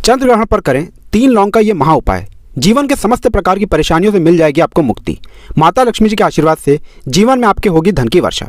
चंद्र ग्रहण पर करें 3 लौंग का ये महा उपाय। जीवन के समस्त प्रकार की परेशानियों से मिल जाएगी आपको मुक्ति। माता लक्ष्मी जी के आशीर्वाद से जीवन में आपके होगी धन की वर्षा।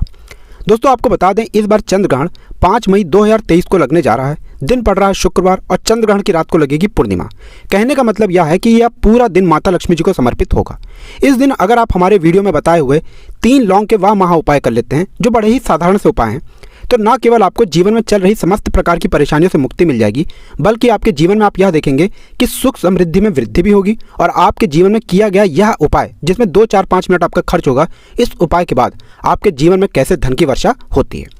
दोस्तों आपको बता दें, इस बार चंद्र ग्रहण 5 मई 2023 को लगने जा रहा है। दिन पड़ रहा है शुक्रवार और चंद्र ग्रहण की रात को लगेगी पूर्णिमा। कहने का मतलब यह है कि यह पूरा दिन माता लक्ष्मी जी को समर्पित होगा। इस दिन अगर आप हमारे वीडियो में बताए हुए 3 लौंग के वह महा उपाय कर लेते हैं, जो बड़े ही साधारण से उपाय हैं, तो न केवल आपको जीवन में चल रही समस्त प्रकार की परेशानियों से मुक्ति मिल जाएगी, बल्कि आपके जीवन में आप यह देखेंगे कि सुख समृद्धि में वृद्धि भी होगी। और आपके जीवन में किया गया यह उपाय, जिसमें 2, 4, 5 मिनट आपका खर्च होगा, इस उपाय के बाद आपके जीवन में कैसे धन की वर्षा होती है।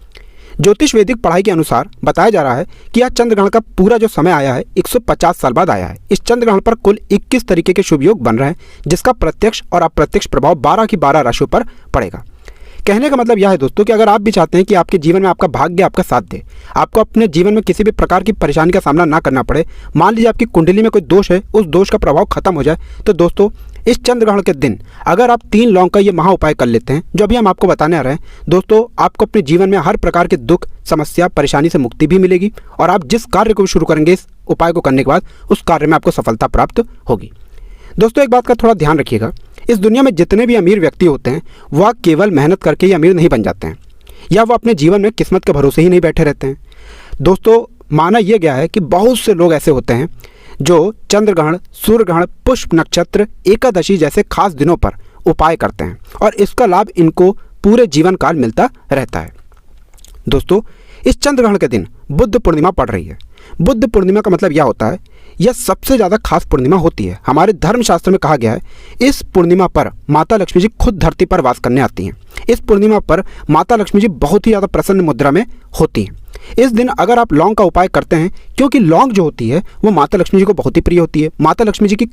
ज्योतिष वैदिक पढ़ाई के अनुसार बताया जा रहा है कि यह चंद्र ग्रहण का पूरा जो समय आया है 150 साल बाद आया है। इस चंद्र ग्रहण पर कुल 21 तरीके के शुभ योग बन रहे हैं, जिसका प्रत्यक्ष और अप्रत्यक्ष प्रभाव 12 की 12 राशियों पर पड़ेगा। कहने का मतलब यह है दोस्तों कि अगर आप भी चाहते हैं कि आपके जीवन में आपका भाग्य आपका साथ दे, आपको अपने जीवन में किसी भी प्रकार की परेशानी का सामना ना करना पड़े, मान लीजिए आपकी कुंडली में कोई दोष है, उस दोष का प्रभाव खत्म हो जाए, तो दोस्तों इस चंद्र ग्रहण के दिन अगर आप 3 लौंग का ये महा उपाय कर लेते हैं, जो अभी हम आपको बताने आ रहे हैं, दोस्तों आपको अपने जीवन में हर प्रकार के दुख, समस्या, परेशानी से मुक्ति भी मिलेगी। और आप जिस कार्य को शुरू करेंगे इस उपाय को करने के बाद, उस कार्य में आपको सफलता प्राप्त होगी। दोस्तों एक बात का थोड़ा ध्यान रखिएगा, इस दुनिया में जितने भी अमीर व्यक्ति होते हैं, वह केवल मेहनत करके ही अमीर नहीं बन जाते हैं, या वह अपने जीवन में किस्मत के भरोसे ही नहीं बैठे रहते हैं। दोस्तों माना यह गया है कि बहुत से लोग ऐसे होते हैं जो चंद्र ग्रहण, सूर्य ग्रहण, पुष्प नक्षत्र, एकादशी जैसे खास दिनों पर उपाय करते हैं और इसका लाभ इनको पूरे जीवन काल मिलता रहता है। दोस्तों इस चंद्र ग्रहण के दिन बुद्ध पूर्णिमा पड़ रही है। बुद्ध पूर्णिमा का मतलब यह होता है, यह सबसे ज़्यादा खास पूर्णिमा होती है। हमारे धर्मशास्त्र में कहा गया है, इस पूर्णिमा पर माता लक्ष्मी जी खुद धरती पर वास करने आती हैं। इस पूर्णिमा पर माता लक्ष्मी जी बहुत ही ज़्यादा प्रसन्न मुद्रा में होती हैं। इस दिन अगर आप लौंग का उपाय करते हैं, क्योंकि लौंग जो होती है वो माता लक्ष्मी जी को बहुत ही प्रिय होती है। माता लक्ष्मी जी की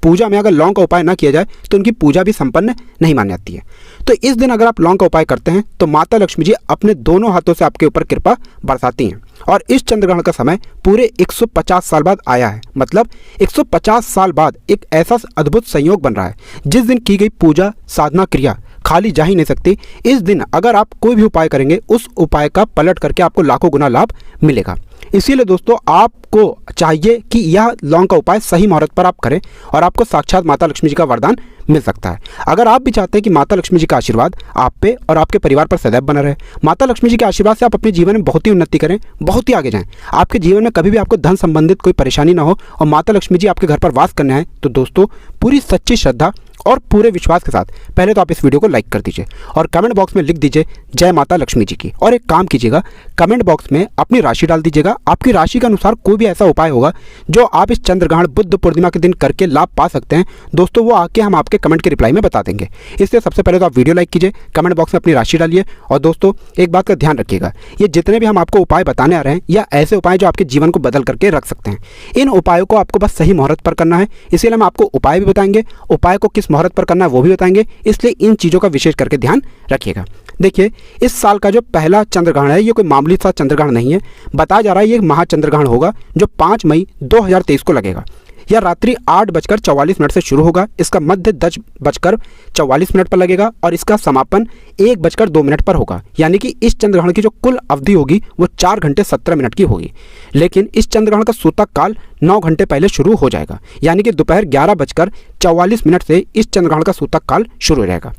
पूजा में अगर लौंग का उपाय ना किया जाए तो उनकी पूजा भी संपन्न नहीं मानी जाती है। तो इस दिन अगर आप लौंग का उपाय करते हैं तो माता लक्ष्मी जी अपने दोनों हाथों से आपके ऊपर कृपा बरसाती हैं। और इस चंद्र ग्रहण का समय पूरे 150 साल बाद आया है, मतलब 150 साल बाद एक ऐसा अद्भुत संयोग बन रहा है जिस दिन की गई पूजा, साधना, क्रिया खाली जा ही नहीं सकती। इस दिन अगर आप कोई भी उपाय करेंगे, उस उपाय का पलट करके आपको लाखों गुना लाभ मिलेगा। इसीलिए दोस्तों आपको चाहिए कि यह लौंग का उपाय सही मुहूर्त पर आप करें और आपको साक्षात माता लक्ष्मी जी का वरदान मिल सकता है। अगर आप भी चाहते हैं कि माता लक्ष्मी जी का आशीर्वाद आप पे और आपके परिवार पर सदैव बना रहे, माता लक्ष्मी जी के आशीर्वाद से आप अपने जीवन में बहुत ही उन्नति करें, बहुत ही आगे जाएं, आपके जीवन में कभी भी आपको धन संबंधित कोई परेशानी ना हो और माता लक्ष्मी जी आपके घर पर वास करने आए, तो दोस्तों पूरी सच्ची श्रद्धा और पूरे विश्वास के साथ पहले तो आप इस वीडियो को लाइक कर दीजिए और कमेंट बॉक्स में लिख दीजिए जय माता लक्ष्मी जी की। और एक काम कीजिएगा, कमेंट बॉक्स में अपनी राशि डाल दीजिएगा। आपकी राशि के अनुसार कोई भी ऐसा उपाय होगा जो आप इस चंद्र ग्रहण बुद्ध पूर्णिमा के दिन करके लाभ पा सकते हैं, दोस्तों वो आके हम आपके कमेंट के रिप्लाई में बता देंगे। इसलिए सबसे पहले तो आप वीडियो लाइक कीजिए, कमेंट बॉक्स में अपनी राशि डालिए। और दोस्तों एक बात का ध्यान रखिएगा, ये जितने भी हम आपको उपाय बताने आ रहे हैं, या ऐसे उपाय जो आपके जीवन को बदल करके रख सकते हैं, इन उपायों को आपको बस सही मुहूर्त पर करना है। इसीलिए हम आपको उपाय भी बताएंगे, उपाय को किस मुहूर्त पर करना है वो भी बताएंगे, इसलिए इन चीज़ों का विशेष करके ध्यान रखिएगा। देखिए इस साल का जो पहला चंद्र ग्रहण है, ये कोई मामूली सा चंद्र ग्रहण नहीं है। बताया जा रहा है ये महाचंद्र ग्रहण होगा जो 5 मई 2023 को लगेगा। यह रात्रि 8:44 से शुरू होगा, इसका मध्य 10:44 पर लगेगा और इसका समापन 1:02 पर होगा। यानी कि इस चंद्र ग्रहण की जो कुल अवधि होगी वो 4 घंटे 17 मिनट की होगी। लेकिन इस चंद्र ग्रहण का सूतक काल 9 घंटे पहले शुरू हो जाएगा, यानी कि दोपहर 11:44 से इस चंद्र ग्रहण का सूतक काल शुरू हो जाएगा।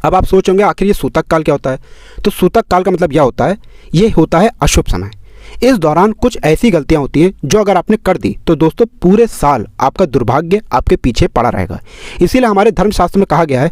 अब आप सोचोगे आखिर ये सूतक काल क्या होता है? तो सूतक काल का मतलब यह होता है, ये होता है अशुभ समय। इस दौरान कुछ ऐसी गलतियां होती हैं जो अगर आपने कर दी तो दोस्तों पूरे साल आपका दुर्भाग्य आपके पीछे पड़ा रहेगा। इसीलिए हमारे धर्मशास्त्र में कहा गया है,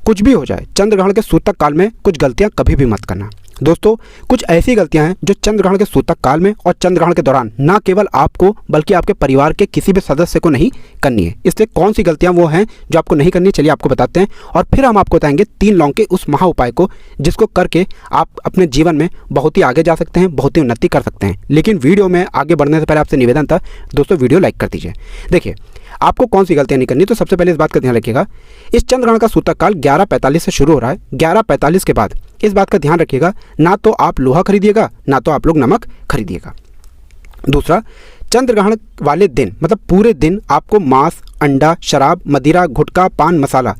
कुछ भी हो जाए चंद्र ग्रहण के सूतक काल में कुछ गलतियां कभी भी मत करना। दोस्तों कुछ ऐसी गलतियां हैं जो चंद्र ग्रहण के सूतक काल में और चंद्र ग्रहण के दौरान ना केवल आपको बल्कि आपके परिवार के किसी भी सदस्य को नहीं करनी है। इसलिए कौन सी गलतियां वो हैं जो आपको नहीं करनी, चलिए आपको बताते हैं और फिर हम आपको बताएंगे 3 लौंग के उस महा उपाय को, जिसको करके आप अपने जीवन में बहुत ही आगे जा सकते हैं, बहुत ही उन्नति कर सकते हैं। लेकिन वीडियो में आगे बढ़ने से पहले आपसे निवेदन था दोस्तों, वीडियो लाइक कर दीजिए। देखिए आपको कौन सी गलतियां नहीं करनी, तो सबसे पहले इस बात का ध्यान रखिएगा, इस चंद्र ग्रहण का सूतक काल 11:45 से शुरू हो रहा है। 11:45 के बाद इस बात का ध्यान रखिएगा, ना तो आप लोहा खरीदिएगा ना तो आप लोग नमक खरीदिएगा। दूसरा, चंद्र ग्रहण वाले दिन मतलब पूरे दिन आपको मांस, अंडा, शराब, मदिरा, गुटखा, पान मसाला,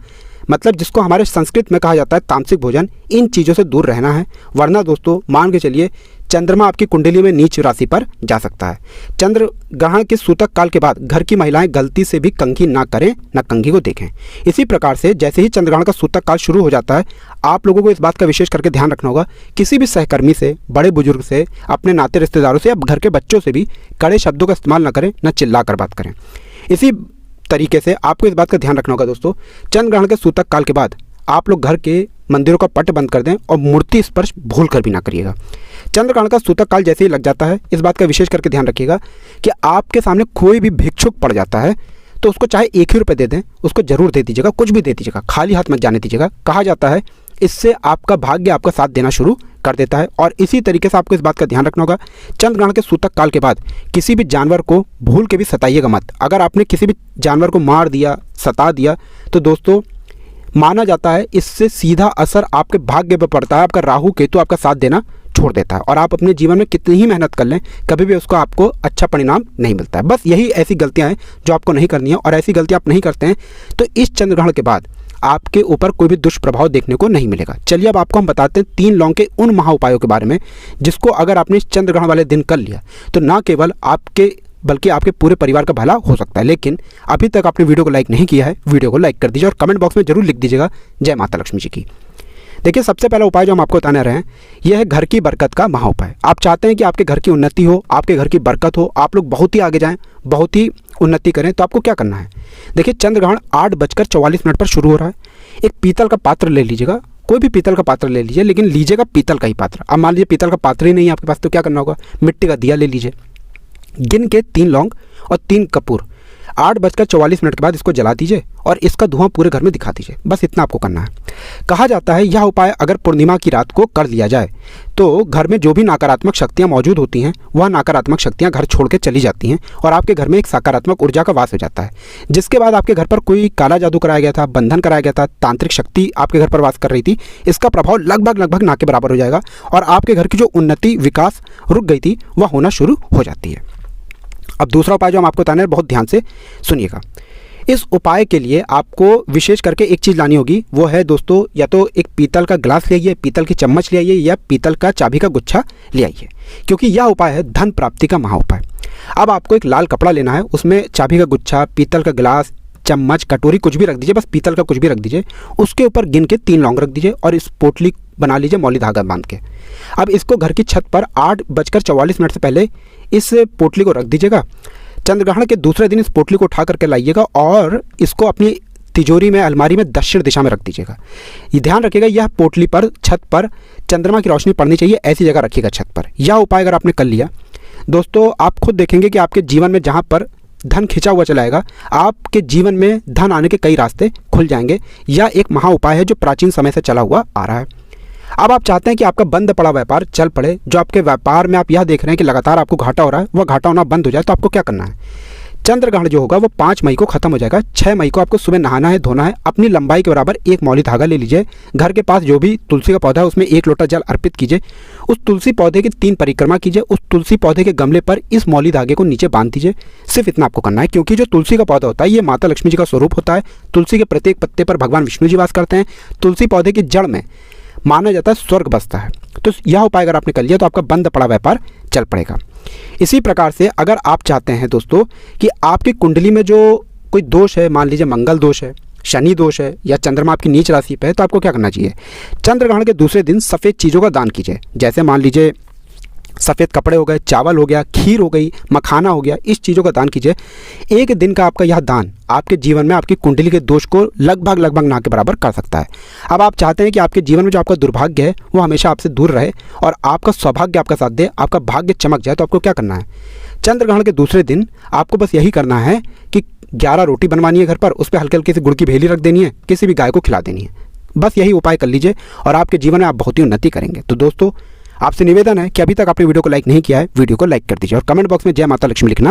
मतलब जिसको हमारे संस्कृत में कहा जाता है तामसिक भोजन, इन चीज़ों से दूर रहना है। वरना दोस्तों मान के चलिए चंद्रमा आपकी कुंडली में नीच राशि पर जा सकता है। चंद्र ग्रहण के सूतक काल के बाद घर की महिलाएं गलती से भी कंघी ना करें, ना कंघी को देखें। इसी प्रकार से जैसे ही चंद्रग्रहण का सूतक काल शुरू हो जाता है, आप लोगों को इस बात का विशेष करके ध्यान रखना होगा, किसी भी सहकर्मी से, बड़े बुजुर्ग से, अपने नाते रिश्तेदारों से या घर के बच्चों से भी कड़े शब्दों का इस्तेमाल ना करें, ना चिल्ला कर बात करें। इसी तरीके से आपको इस बात का ध्यान रखना होगा दोस्तों, चंद्र ग्रहण के सूतक काल के बाद आप लोग घर के मंदिरों का पट बंद कर दें और मूर्ति स्पर्श भूल कर भी ना करिएगा। चंद्र ग्रहण का सूतक काल जैसे ही लग जाता है, इस बात का विशेष करके ध्यान रखिएगा कि आपके सामने कोई भी भिक्षुक पड़ जाता है तो उसको चाहे 1 ही रुपये दे दें, उसको जरूर दे दीजिएगा, कुछ भी दे दीजिएगा, खाली हाथ मत जाने दीजिएगा। कहा जाता है इससे आपका भाग्य आपका साथ देना शुरू कर देता है। और इसी तरीके से आपको इस बात का ध्यान रखना होगा, चंद्र ग्रहण के सूतक काल के बाद किसी भी जानवर को भूल के भी सताइएगा मत। अगर आपने किसी भी जानवर को मार दिया, सता दिया, तो दोस्तों माना जाता है इससे सीधा असर आपके भाग्य पर पड़ता है। आपका राहु केतु आपका साथ देना छोड़ देता है और आप अपने जीवन में कितनी ही मेहनत कर लें, कभी भी उसको आपको अच्छा परिणाम नहीं मिलता है। बस यही ऐसी गलतियां हैं जो आपको नहीं करनी है, और ऐसी गलतियां आप नहीं करते हैं तो इस चंद्र ग्रहण के बाद आपके ऊपर कोई भी दुष्प्रभाव देखने को नहीं मिलेगा। चलिए अब आपको हम बताते हैं 3 लौंग के उन महा उपायों के बारे में जिसको अगर आपने इस चंद्र ग्रहण वाले दिन कर लिया तो ना केवल आपके बल्कि आपके पूरे परिवार का भला हो सकता है। लेकिन अभी तक आपने वीडियो को लाइक नहीं किया है, वीडियो को लाइक कर दीजिए और कमेंट बॉक्स में जरूर लिख दीजिएगा जय माता लक्ष्मी जी की। देखिए, सबसे पहला उपाय जो हम आपको बताने रहे हैं यह है घर की बरकत का महा उपाय। आप चाहते हैं कि आपके घर की उन्नति हो, आपके घर की बरकत हो, आप लोग बहुत ही आगे जाएं, बहुत ही उन्नति करें, तो आपको क्या करना है। देखिए, चंद्र ग्रहण 8:44 पर शुरू हो रहा है। एक पीतल का पात्र ले लीजिएगा, कोई भी पीतल का पात्र ले लीजिए, लेकिन लीजिएगा पीतल का ही पात्र। अब मान लीजिए पीतल का पात्र ही नहीं है आपके पास, तो क्या करना होगा, मिट्टी का दिया ले लीजिए, गिन के 3 लौंग और 3 कपूर 8:44 के बाद इसको जला दीजिए और इसका धुआं पूरे घर में दिखा दीजिए। बस इतना आपको करना है। कहा जाता है यह उपाय अगर पूर्णिमा की रात को कर लिया जाए तो घर में जो भी नकारात्मक शक्तियां मौजूद होती हैं वह नकारात्मक शक्तियां घर छोड़ के चली जाती हैं और आपके घर में एक सकारात्मक ऊर्जा का वास हो जाता है, जिसके बाद आपके घर पर कोई काला जादू कराया गया था, बंधन कराया गया था, तांत्रिक शक्ति आपके घर पर वास कर रही थी, इसका प्रभाव लगभग ना के बराबर हो जाएगा और आपके घर की जो उन्नति विकास रुक गई थी वह होना शुरू हो जाती है। अब दूसरा उपाय जो हम आपको बताने हैं, बहुत ध्यान से सुनिएगा। इस उपाय के लिए आपको विशेष करके एक चीज़ लानी होगी, वो है दोस्तों या तो एक पीतल का गिलास ले आइए, पीतल की चम्मच ले आइए या पीतल का चाबी का गुच्छा ले आइए, क्योंकि यह उपाय है धन प्राप्ति का महा उपाय। अब आपको एक लाल कपड़ा लेना है, उसमें चाबी का गुच्छा, पीतल का गिलास, चम्मच, कटोरी कुछ भी रख दीजिए, बस पीतल का कुछ भी रख दीजिए। उसके ऊपर गिन के 3 लौंग रख दीजिए और इस पोटली बना लीजिए मौली धागा बांध के। अब इसको घर की छत पर 8:44 से पहले इस पोटली को रख दीजिएगा। चंद्रग्रहण के दूसरे दिन इस पोटली को उठा करके लाइएगा और इसको अपनी तिजोरी में, अलमारी में दक्षिण दिशा में रख दीजिएगा। ये ध्यान रखिएगा यह पोटली पर, छत पर चंद्रमा की रोशनी पड़नी चाहिए, ऐसी जगह रखिएगा छत पर। यह उपाय अगर आपने कर लिया दोस्तों, आप खुद देखेंगे कि आपके जीवन में जहाँ पर धन खिंचा हुआ चलाएगा, आपके जीवन में धन आने के कई रास्ते खुल जाएंगे। यह एक महा उपाय है जो प्राचीन समय से चला हुआ आ रहा है। अब आप चाहते हैं कि आपका बंद पड़ा व्यापार चल पड़े, जो आपके व्यापार में आप यह देख रहे हैं कि लगातार आपको घाटा हो रहा है, वह घाटा होना बंद हो जाए, तो आपको क्या करना है। चंद्रग्रहण जो होगा वो 5 मई को खत्म हो जाएगा। 6 मई को आपको सुबह नहाना है, धोना है, अपनी लंबाई के बराबर एक मौली धागा ले लीजिए, घर के पास जो भी तुलसी का पौधा है उसमें 1 लोटा जल अर्पित कीजिए, उस तुलसी पौधे की 3 परिक्रमा कीजिए, उस तुलसी पौधे के गमले पर इस मौली धागे को नीचे बांध दीजिए। सिर्फ इतना आपको करना है, क्योंकि जो तुलसी का पौधा होता है ये माता लक्ष्मी जी का स्वरूप होता है। तुलसी के प्रत्येक पत्ते पर भगवान विष्णु जी वास करते हैं। तुलसी पौधे की जड़ में माना जाता है स्वर्ग बसता है। तो यह उपाय अगर आपने कर लिया तो आपका बंद पड़ा व्यापार चल पड़ेगा। इसी प्रकार से अगर आप चाहते हैं दोस्तों कि आपकी कुंडली में जो कोई दोष है, मान लीजिए मंगल दोष है, शनि दोष है या चंद्रमा आपकी नीच राशि पे है, तो आपको क्या करना चाहिए। चंद्रग्रहण के दूसरे दिन सफ़ेद चीज़ों का दान कीजिए, जैसे मान लीजिए सफ़ेद कपड़े हो गए, चावल हो गया, खीर हो गई, मखाना हो गया, इस चीज़ों का दान कीजिए। एक दिन का आपका यह दान आपके जीवन में आपकी कुंडली के दोष को लगभग ना के बराबर कर सकता है। अब आप चाहते हैं कि आपके जीवन में जो आपका दुर्भाग्य है वो हमेशा आपसे दूर रहे और आपका सौभाग्य आपका साथ दे, आपका भाग्य चमक जाए, तो आपको क्या करना है। चंद्रग्रहण के दूसरे दिन आपको बस यही करना है कि 11 रोटी बनवानी है घर पर, उस पर हल्के हल्के से गुड़ की भेली रख देनी है, किसी भी गाय को खिला देनी है। बस यही उपाय कर लीजिए और आपके जीवन में आप बहुत ही उन्नति करेंगे। तो दोस्तों आपसे निवेदन है कि अभी तक आपने वीडियो को लाइक नहीं किया है, वीडियो को लाइक कर दीजिए और कमेंट बॉक्स में जय माता लक्ष्मी लिखना